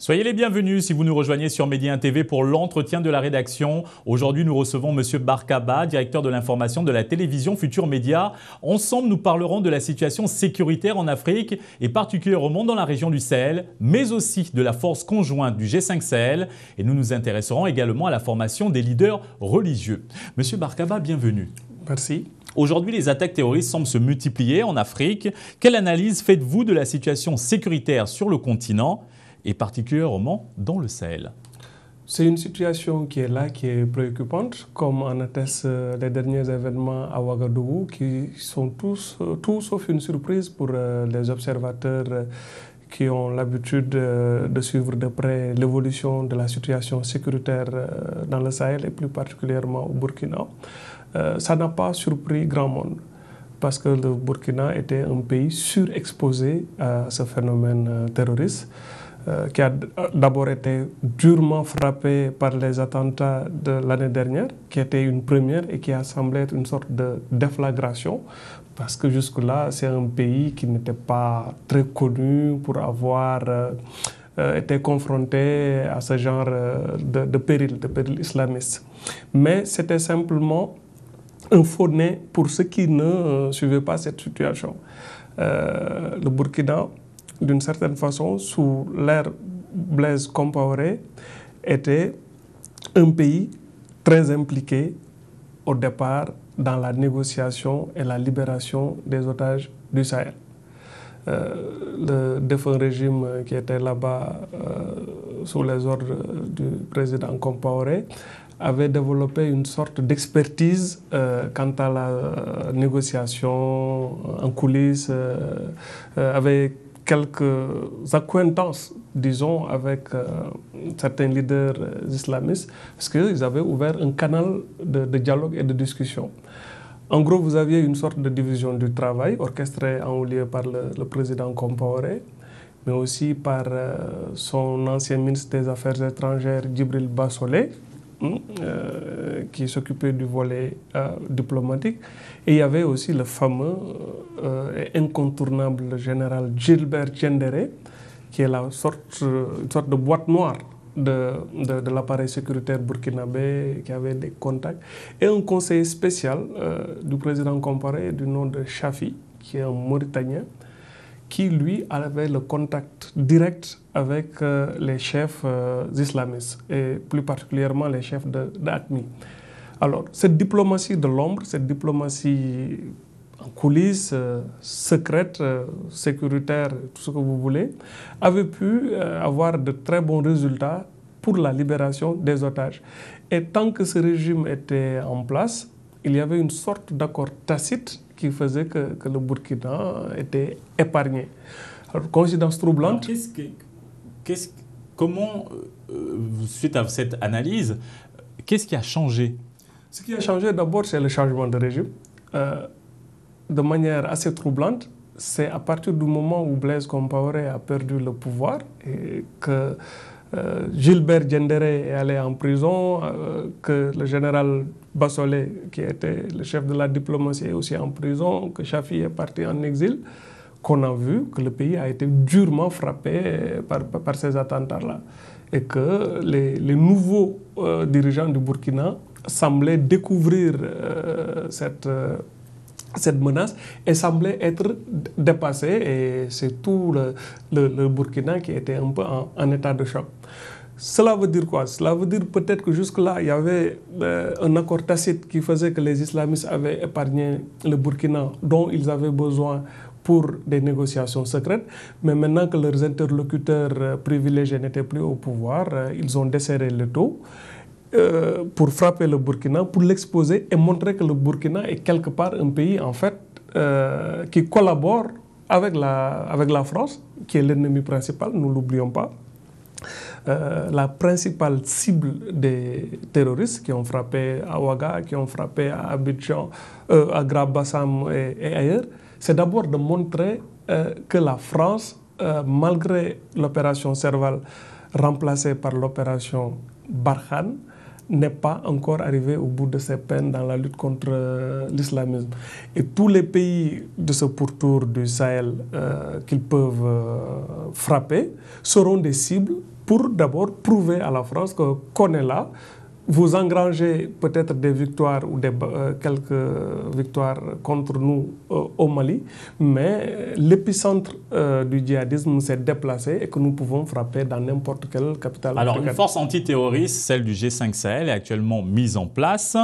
Soyez les bienvenus si vous nous rejoignez sur Média TV pour l'entretien de la rédaction. Aujourd'hui, nous recevons M. Barka Bah, directeur de l'information de la télévision Futur Média. Ensemble, nous parlerons de la situation sécuritaire en Afrique et particulièrement dans la région du Sahel, mais aussi de la force conjointe du G5 Sahel. Et nous nous intéresserons également à la formation des leaders religieux. M. Barka Bah, bienvenue. Merci. Aujourd'hui, les attaques terroristes semblent se multiplier en Afrique. Quelle analyse faites-vous de la situation sécuritaire sur le continent et particulièrement dans le Sahel? C'est une situation qui est là, qui est préoccupante, comme en attestent les derniers événements à Ouagadougou, qui sont tous, tout sauf une surprise pour les observateurs qui ont l'habitude de suivre de près l'évolution de la situation sécuritaire dans le Sahel et plus particulièrement au Burkina. Ça n'a pas surpris grand monde, parce que le Burkina était un pays surexposé à ce phénomène terroriste, qui a d'abord été durement frappé par les attentats de l'année dernière, qui était une première et qui a semblé être une sorte de déflagration, parce que jusque-là, c'est un pays qui n'était pas très connu pour avoir été confronté à ce genre de péril islamiste. Mais c'était simplement un faux-nez pour ceux qui ne suivaient pas cette situation. Le Burkina, d'une certaine façon, sous l'ère Blaise Compaoré, était un pays très impliqué au départ dans la négociation et la libération des otages du Sahel. Le défunt régime qui était là-bas sous les ordres du président Compaoré avait développé une sorte d'expertise quant à la négociation en coulisses, avec quelques accointances, disons, avec certains leaders islamistes, parce qu'ils avaient ouvert un canal de dialogue et de discussion. En gros, vous aviez une sorte de division du travail orchestrée en haut lieu par le président Compaoré, mais aussi par son ancien ministre des Affaires étrangères, Djibril Bassolé, qui s'occupait du volet diplomatique. Et il y avait aussi le fameux et incontournable général Gilbert Diendéré, qui est une sorte de boîte noire de l'appareil sécuritaire burkinabé, qui avait des contacts, et un conseiller spécial du président Compaoré du nom de Chafi, qui est un Mauritanien, qui lui avait le contact direct avec les chefs islamistes, et plus particulièrement les chefs d'AQMI. Alors, cette diplomatie de l'ombre, cette diplomatie en coulisses, secrète, sécuritaire, tout ce que vous voulez, avait pu avoir de très bons résultats pour la libération des otages. Et tant que ce régime était en place, il y avait une sorte d'accord tacite qui faisait que le Burkina était épargné. Alors, coïncidence troublante. Comment, suite à cette analyse, qu'est-ce qui a changé? Ce qui a changé d'abord, c'est le changement de régime. De manière assez troublante, c'est à partir du moment où Blaise Compaoré a perdu le pouvoir et que Gilbert Diendéré est allé en prison, que le général Bassolé, qui était le chef de la diplomatie, est aussi en prison, que Chafi est parti en exil, qu'on a vu que le pays a été durement frappé par ces attentats-là. Et que les nouveaux dirigeants du Burkina semblaient découvrir cette menace et semblait être dépassé, et c'est tout le Burkina qui était un peu en état de choc. Cela veut dire quoi? Cela veut dire peut-être que jusque-là, il y avait un accord tacite qui faisait que les islamistes avaient épargné le Burkina, dont ils avaient besoin pour des négociations secrètes, mais maintenant que leurs interlocuteurs privilégiés n'étaient plus au pouvoir, ils ont desserré le taux pour frapper le Burkina, pour l'exposer et montrer que le Burkina est quelque part un pays en fait qui collabore avec la France, qui est l'ennemi principal, nous ne l'oublions pas. La principale cible des terroristes qui ont frappé à Ouaga, qui ont frappé à Abidjan, à Grand-Bassam et ailleurs, c'est d'abord de montrer que la France, malgré l'opération Serval remplacée par l'opération Barkhane, n'est pas encore arrivé au bout de ses peines dans la lutte contre l'islamisme. Et tous les pays de ce pourtour du Sahel qu'ils peuvent frapper seront des cibles pour d'abord prouver à la France qu'on est là. Vous engrangez peut-être des victoires ou quelques victoires contre nous au Mali, mais l'épicentre du djihadisme s'est déplacé et que nous pouvons frapper dans n'importe quelle capitale. Alors, une force antiterroriste, celle du G5 Sahel, est actuellement mise en place,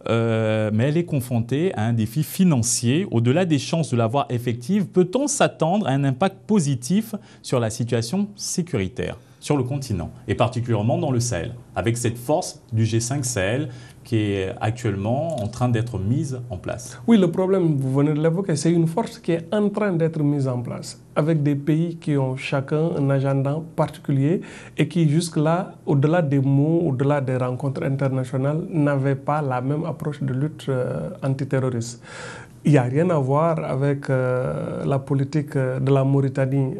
mais elle est confrontée à un défi financier. Au-delà des chances de la voir effective, peut-on s'attendre à un impact positif sur la situation sécuritaire sur le continent, et particulièrement dans le Sahel, avec cette force du G5 Sahel qui est actuellement en train d'être mise en place? Oui, le problème, vous venez de l'évoquer, c'est une force qui est en train d'être mise en place, avec des pays qui ont chacun un agenda particulier et qui jusque-là, au-delà des mots, au-delà des rencontres internationales, n'avaient pas la même approche de lutte antiterroriste. Il n'y a rien à voir avec la politique de la Mauritanie,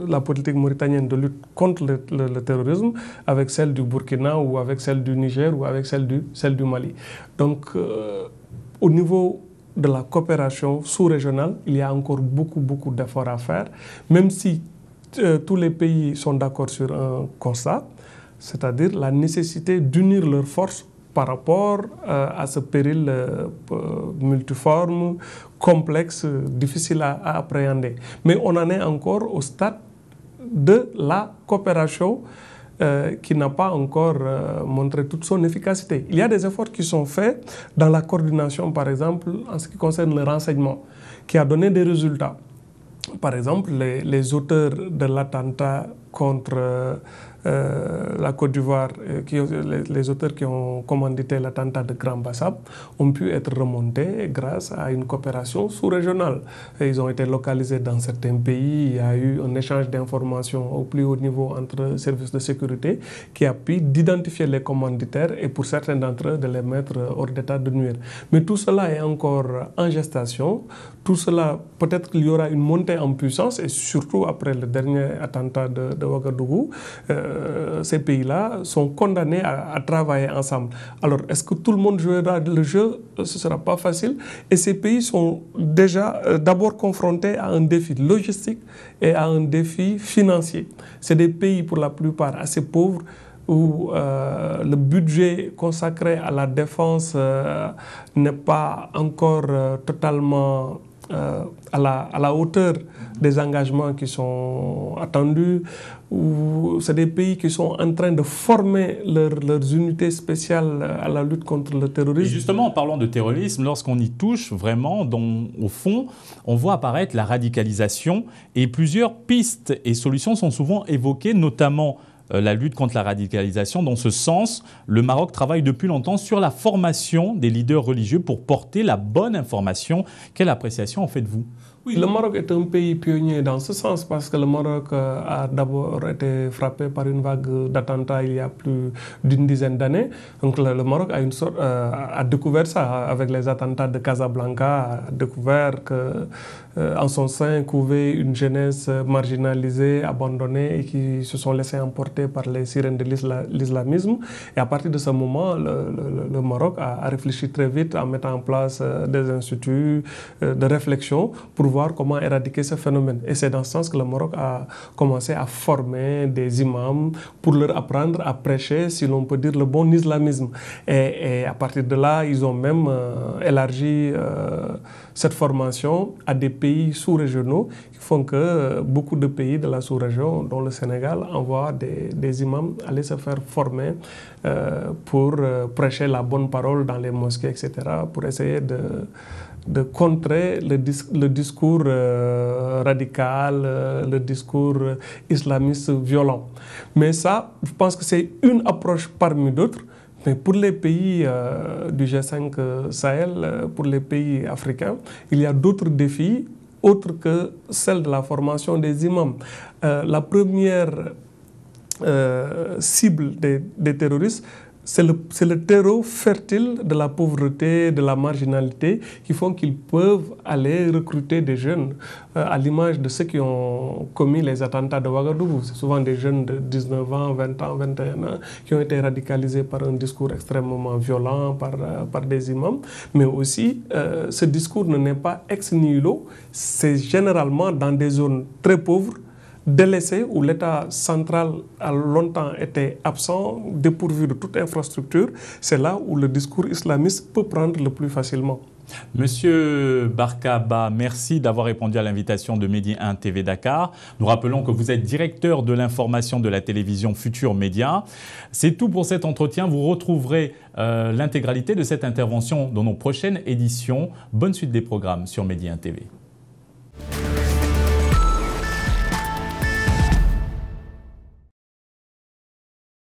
la politique mauritanienne de lutte contre le terrorisme, avec celle du Burkina ou avec celle du Niger ou avec celle du Mali. Donc, au niveau de la coopération sous-régionale, il y a encore beaucoup d'efforts à faire, même si tous les pays sont d'accord sur un constat, c'est-à-dire la nécessité d'unir leurs forces par rapport à ce péril multiforme, complexe, difficile à appréhender. Mais on en est encore au stade de la coopération qui n'a pas encore montré toute son efficacité. Il y a des efforts qui sont faits dans la coordination, par exemple, en ce qui concerne le renseignement, qui a donné des résultats. Par exemple, les auteurs de l'attentat contre la Côte d'Ivoire, les auteurs qui ont commandité l'attentat de Grand Bassam ont pu être remontés grâce à une coopération sous-régionale. Ils ont été localisés dans certains pays, il y a eu un échange d'informations au plus haut niveau entre services de sécurité qui a pu d'identifier les commanditaires et pour certains d'entre eux de les mettre hors d'état de nuire. Mais tout cela est encore en gestation. Tout cela, peut-être qu'il y aura une montée en puissance et surtout après le dernier attentat de Ouagadougou, ces pays-là sont condamnés à travailler ensemble. Alors, est-ce que tout le monde jouera le jeu? Ce ne sera pas facile. Et ces pays sont déjà d'abord confrontés à un défi logistique et à un défi financier. C'est des pays, pour la plupart, assez pauvres, où le budget consacré à la défense n'est pas encore totalement à la hauteur des engagements qui sont attendus, ou c'est des pays qui sont en train de former leurs unités spéciales à la lutte contre le terrorisme. Et justement, en parlant de terrorisme, lorsqu'on y touche vraiment, au fond, on voit apparaître la radicalisation et plusieurs pistes et solutions sont souvent évoquées, notamment la lutte contre la radicalisation. Dans ce sens, le Maroc travaille depuis longtemps sur la formation des leaders religieux pour porter la bonne information. Quelle appréciation en faites-vous? Oui, le Maroc est un pays pionnier dans ce sens parce que le Maroc a d'abord été frappé par une vague d'attentats il y a plus d'une dizaine d'années. Donc le Maroc a découvert ça avec les attentats de Casablanca, a découvert que en son sein couvait une jeunesse marginalisée, abandonnée et qui se sont laissés emporter par les sirènes de l'islamisme. Et à partir de ce moment, le Maroc a réfléchi très vite en mettant en place des instituts de réflexion pour voir comment éradiquer ce phénomène. Et c'est dans ce sens que le Maroc a commencé à former des imams pour leur apprendre à prêcher, si l'on peut dire, le bon islamisme. Et à partir de là, ils ont même élargi cette formation à des pays sous-régionaux qui font que beaucoup de pays de la sous-région, dont le Sénégal, envoient des imams aller se faire former pour prêcher la bonne parole dans les mosquées, etc., pour essayer de contrer le discours radical, le discours islamiste violent. Mais ça, je pense que c'est une approche parmi d'autres. Mais pour les pays du G5 Sahel, pour les pays africains, il y a d'autres défis autres que celle de la formation des imams. La première cible des terroristes, c'est le terreau fertile de la pauvreté, de la marginalité, qui font qu'ils peuvent aller recruter des jeunes, à l'image de ceux qui ont commis les attentats de Ouagadougou. C'est souvent des jeunes de 19 ans, 20 ans, 21 ans, qui ont été radicalisés par un discours extrêmement violent, par des imams. Mais aussi, ce discours ne naît pas ex nihilo, c'est généralement dans des zones très pauvres, délaissé, où l'État central a longtemps été absent, dépourvu de toute infrastructure, c'est là où le discours islamiste peut prendre le plus facilement. Monsieur Barka Bah, merci d'avoir répondu à l'invitation de Medi 1 TV Dakar. Nous rappelons que vous êtes directeur de l'information de la télévision Futur Média. C'est tout pour cet entretien. Vous retrouverez l'intégralité de cette intervention dans nos prochaines éditions. Bonne suite des programmes sur Medi 1 TV.